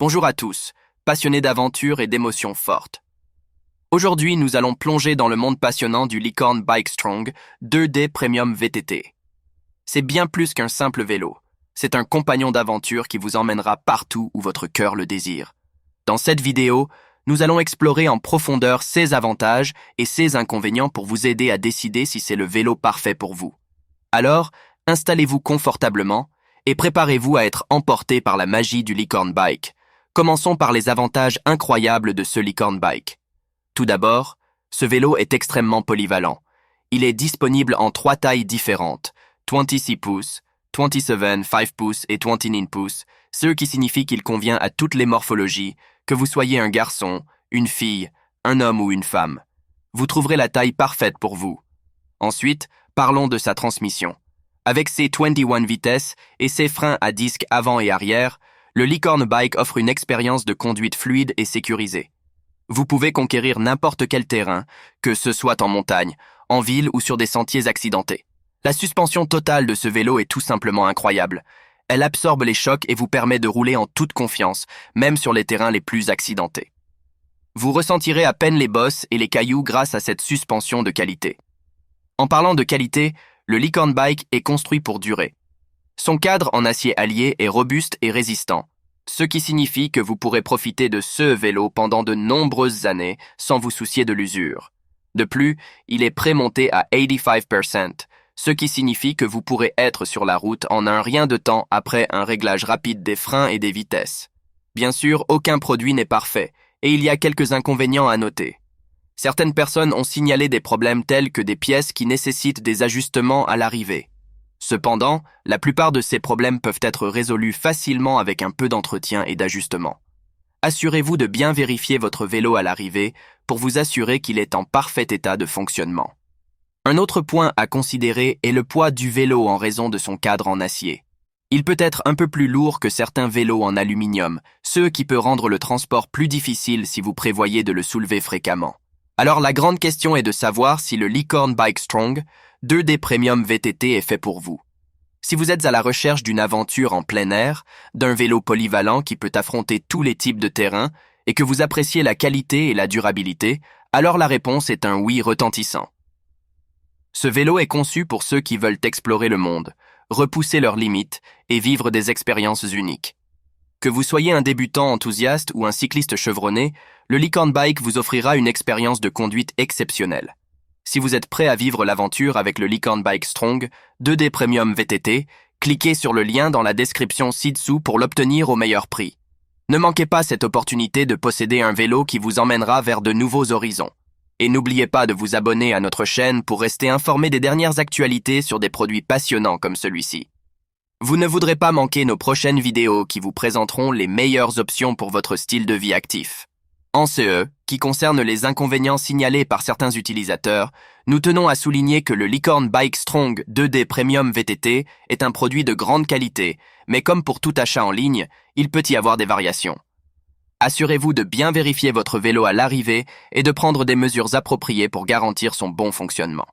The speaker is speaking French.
Bonjour à tous, passionnés d'aventures et d'émotions fortes. Aujourd'hui, nous allons plonger dans le monde passionnant du Licorne Bike Strong 2D Premium VTT. C'est bien plus qu'un simple vélo. C'est un compagnon d'aventure qui vous emmènera partout où votre cœur le désire. Dans cette vidéo, nous allons explorer en profondeur ses avantages et ses inconvénients pour vous aider à décider si c'est le vélo parfait pour vous. Alors, installez-vous confortablement et préparez-vous à être emporté par la magie du Licorne Bike. Commençons par les avantages incroyables de ce Licorne Bike. Tout d'abord, ce vélo est extrêmement polyvalent. Il est disponible en 3 tailles différentes, 26 pouces, 27 5 pouces et 29 pouces, ce qui signifie qu'il convient à toutes les morphologies, que vous soyez un garçon, une fille, un homme ou une femme. Vous trouverez la taille parfaite pour vous. Ensuite, parlons de sa transmission. Avec ses 21 vitesses et ses freins à disque avant et arrière, le Licorne Bike offre une expérience de conduite fluide et sécurisée. Vous pouvez conquérir n'importe quel terrain, que ce soit en montagne, en ville ou sur des sentiers accidentés. La suspension totale de ce vélo est tout simplement incroyable. Elle absorbe les chocs et vous permet de rouler en toute confiance, même sur les terrains les plus accidentés. Vous ressentirez à peine les bosses et les cailloux grâce à cette suspension de qualité. En parlant de qualité, le Licorne Bike est construit pour durer. Son cadre en acier allié est robuste et résistant, ce qui signifie que vous pourrez profiter de ce vélo pendant de nombreuses années sans vous soucier de l'usure. De plus, il est prémonté à 85%, ce qui signifie que vous pourrez être sur la route en un rien de temps après un réglage rapide des freins et des vitesses. Bien sûr, aucun produit n'est parfait, et il y a quelques inconvénients à noter. Certaines personnes ont signalé des problèmes tels que des pièces qui nécessitent des ajustements à l'arrivée. Cependant, la plupart de ces problèmes peuvent être résolus facilement avec un peu d'entretien et d'ajustement. Assurez-vous de bien vérifier votre vélo à l'arrivée pour vous assurer qu'il est en parfait état de fonctionnement. Un autre point à considérer est le poids du vélo en raison de son cadre en acier. Il peut être un peu plus lourd que certains vélos en aluminium, ce qui peut rendre le transport plus difficile si vous prévoyez de le soulever fréquemment. Alors la grande question est de savoir si le Licorne Bike Strong 2D Premium VTT est fait pour vous. Si vous êtes à la recherche d'une aventure en plein air, d'un vélo polyvalent qui peut affronter tous les types de terrain et que vous appréciez la qualité et la durabilité, alors la réponse est un oui retentissant. Ce vélo est conçu pour ceux qui veulent explorer le monde, repousser leurs limites et vivre des expériences uniques. Que vous soyez un débutant enthousiaste ou un cycliste chevronné, le Licorne Bike vous offrira une expérience de conduite exceptionnelle. Si vous êtes prêt à vivre l'aventure avec le Licorne Bike Strong 2D Premium VTT, cliquez sur le lien dans la description ci-dessous pour l'obtenir au meilleur prix. Ne manquez pas cette opportunité de posséder un vélo qui vous emmènera vers de nouveaux horizons. Et n'oubliez pas de vous abonner à notre chaîne pour rester informé des dernières actualités sur des produits passionnants comme celui-ci. Vous ne voudrez pas manquer nos prochaines vidéos qui vous présenteront les meilleures options pour votre style de vie actif. En ce qui concerne les inconvénients signalés par certains utilisateurs, nous tenons à souligner que le Licorne Bike Strong 2D Premium VTT est un produit de grande qualité, mais comme pour tout achat en ligne, il peut y avoir des variations. Assurez-vous de bien vérifier votre vélo à l'arrivée et de prendre des mesures appropriées pour garantir son bon fonctionnement.